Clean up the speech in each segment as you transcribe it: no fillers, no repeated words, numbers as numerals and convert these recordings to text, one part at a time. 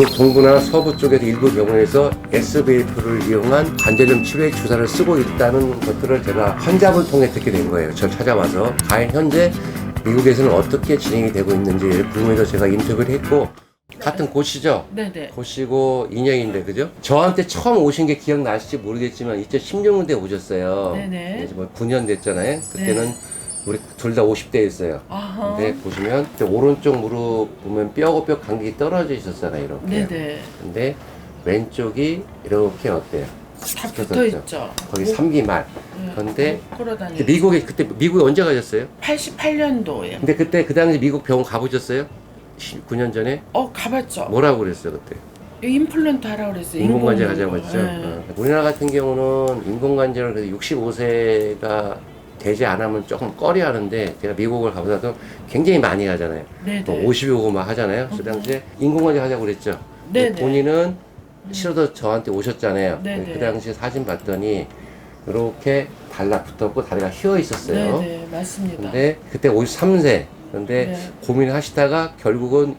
미국 동부나 서부 쪽에서 일부 병원에서 SVF를 이용한 관절염 치료에 주사를 쓰고 있다는 것들을 제가 환자분 통해 듣게 된 거예요. 저 찾아와서 과연 현재 미국에서는 어떻게 진행이 되고 있는지 궁금해서 제가 인터뷰를 했고, 같은 고시죠? 네네. 고시고 인형인데, 그죠? 저한테 처음 오신 게 기억나실지 모르겠지만 2016년도에 오셨어요. 네네. 이제 뭐 9년 됐잖아요. 그때는 네. 우리 둘 다 50대였어요. 아하. 근데 보시면 그때 오른쪽 무릎 보면 뼈하고 뼈 간격이 떨어져 있었잖아요, 이렇게. 네네. 근데 왼쪽이 이렇게 어때요? 다 붙어 있죠. 거기 3기 말. 네. 그런데 걸어다니고. 그때 미국에 언제 가셨어요? 88년도에. 근데 그때 그 당시 미국 병원 가보셨어요? 9년 전에? 가봤죠. 뭐라고 그랬어요, 그때? 임플란트 하라고 그랬어요. 인공관절 하자고 했죠. 네. 우리나라 같은 경우는 인공관절을 그래도 65세가 되지 않으면 조금 꺼려 하는데, 제가 미국을 가보다도 굉장히 많이 하잖아요. 네네. 또 50이 오고 막 하잖아요. 그 당시에 인공관절 하자고 그랬죠. 네네. 본인은 싫어서 저한테 오셨잖아요. 네네. 그 당시 사진 봤더니 이렇게 달라붙었고 다리가 휘어 있었어요. 네네. 맞습니다. 근데 그때 53세. 근데 네. 고민을 하시다가 결국은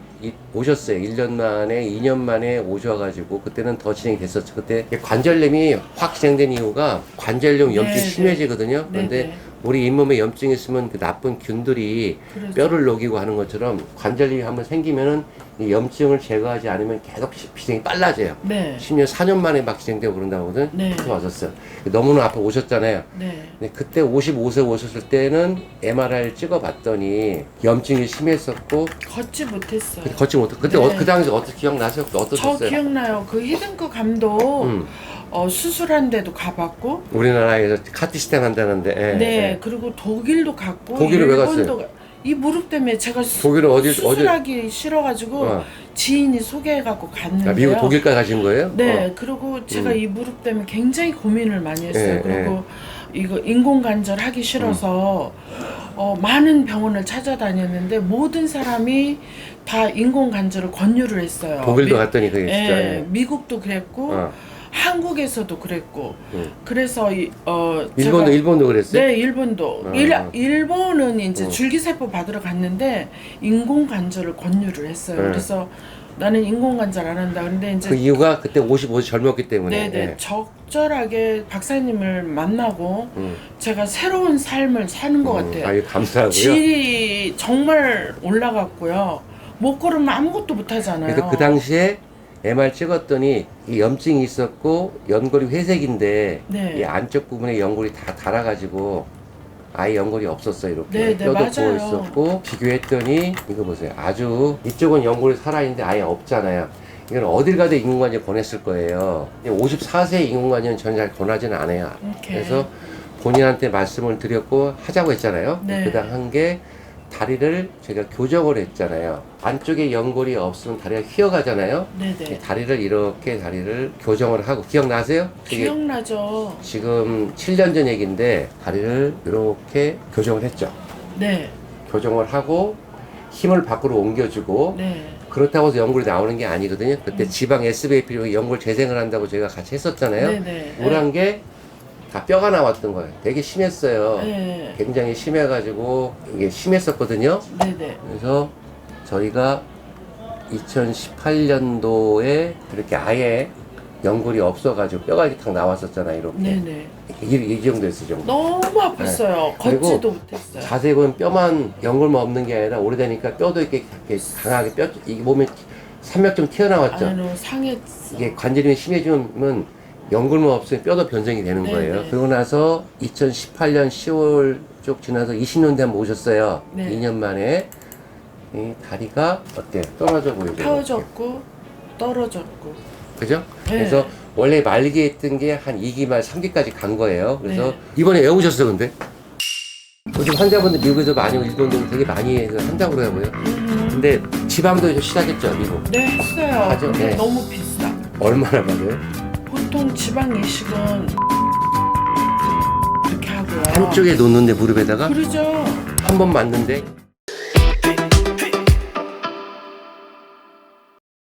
오셨어요. 1년 만에, 2년 만에 오셔가지고, 그때는 더 진행이 됐었죠. 그때 관절염이 확 진행된 이유가 관절염 염증이 네네. 심해지거든요. 그런데 네네. 우리 잇몸에 염증이 있으면 그 나쁜 균들이 그렇죠. 뼈를 녹이고 하는 것처럼 관절염이 한번 생기면은 이 염증을 제거하지 않으면 계속 비생이 빨라져요. 네. 10년, 4년 만에 막 진행되고 그런다거든. 네. 그래서 왔었어요. 너무나 앞에 오셨잖아요. 네. 근데 그때 55세 오셨을 때는 MRI를 찍어봤더니 염증이 심했었고 걷지 못했어요. 걷지 못해. 그때 네. 그 당시 어떻게 기억나세요? 저 어떠셨어요? 기억나요. 그 히든크 감독 음. 수술한 데도 가봤고. 우리나라에서 카티 시스템 한다는데. 예, 네. 예. 그리고 독일도 갔고. 독일을 왜 일본도 갔어요? 이 무릎 때문에 제가 독일은 수술하기 싫어가지고 어. 지인이 소개해갖고 갔는데요. 아, 미국 독일까지 가신 거예요? 네, 그리고 제가 이 무릎 때문에 굉장히 고민을 많이 했어요. 예, 그리고 이거 인공관절 하기 싫어서 많은 병원을 찾아다녔는데 모든 사람이 다 인공관절을 권유를 했어요. 독일도 갔더니 그게 예, 진짜. 예. 미국도 그랬고 어. 한국에서도 그랬고 음. 그래서 일본도 그랬어요? 네, 일본도. 일본은 이제 줄기세포 받으러 갔는데 인공관절을 권유를 했어요. 그래서 나는 인공관절 안 한다. 근데 이제 그 이유가 그때 55세 젊었기 때문에. 네네 예. 적절하게 박사님을 만나고 제가 새로운 삶을 사는 것 같아요. 아유, 감사하고요. 질이 정말 올라갔고요. 못 걸으면 아무것도 못 하잖아요. 그래서 그 당시에 MR 찍었더니 이 염증이 있었고 연골이 회색인데 네. 이 안쪽 부분에 연골이 다 닳아가지고 아예 연골이 없었어. 이렇게 네, 뼈도 맞아요. 부어 있었고, 비교했더니 이거 보세요. 아주 이쪽은 연골이 살아있는데 아예 없잖아요. 이건 어딜 가도 인공관절 권했을 거예요. 54세 인공관절은 저는 잘 권하지는 않아요. 오케이. 그래서 본인한테 말씀을 드렸고 하자고 했잖아요. 네. 그다음 한 게 다리를 제가 교정을 했잖아요. 안쪽에 연골이 없으면 다리가 휘어가잖아요. 네네. 다리를 교정을 하고, 기억나세요? 그게 기억나죠. 지금 7년 전 얘기인데 다리를 이렇게 교정을 했죠. 네. 교정을 하고 힘을 밖으로 옮겨주고, 네. 그렇다고 해서 연골이 나오는 게 아니거든요. 그때 지방 SVP 연골 재생을 한다고 저희가 같이 했었잖아요. 네네. 우울한 게 다 뼈가 나왔던 거예요. 되게 심했어요. 네. 굉장히 심해가지고 이게 심했었거든요. 네네. 그래서 저희가 2018년도에 그렇게 아예 연골이 없어가지고 뼈가 이렇게 탁 나왔었잖아요. 이렇게. 네네. 이 정도 됐어요, 정도. 너무 아팠어요. 그리고 걷지도 못했어요. 자세히 보면 뼈만 연골만 없는 게 아니라 오래되니까 뼈도 이렇게 강하게 이 몸에 산맥 좀 튀어나왔죠. 아유, 상했어. 이게 관절이 심해지면 연골만 없으면 뼈도 변성이 되는 네네. 거예요. 그러고 나서 2018년 10월 쪽 지나서 20년대 한번 오셨어요. 네. 2년 만에. 이 다리가 어때요? 떨어져 보이죠? 펴졌고 떨어졌고. 그죠? 네. 그래서 원래 말기에 있던 게 한 2기 말 3기까지 간 거예요. 그래서 네. 이번에 왜 오셨어, 근데? 요즘 환자분들 미국에서 많이 오고 일본도 되게 많이 해서 한다고 그러고요. 근데 지방도 이제 시작했죠, 미국. 네, 했어요. 하죠? 근데 네. 너무 비싸. 얼마나 받아요? 보통 지방 이식은 이렇게 하고요. 한쪽에 놓는데 무릎에다가 그러죠. 한 번 맞는데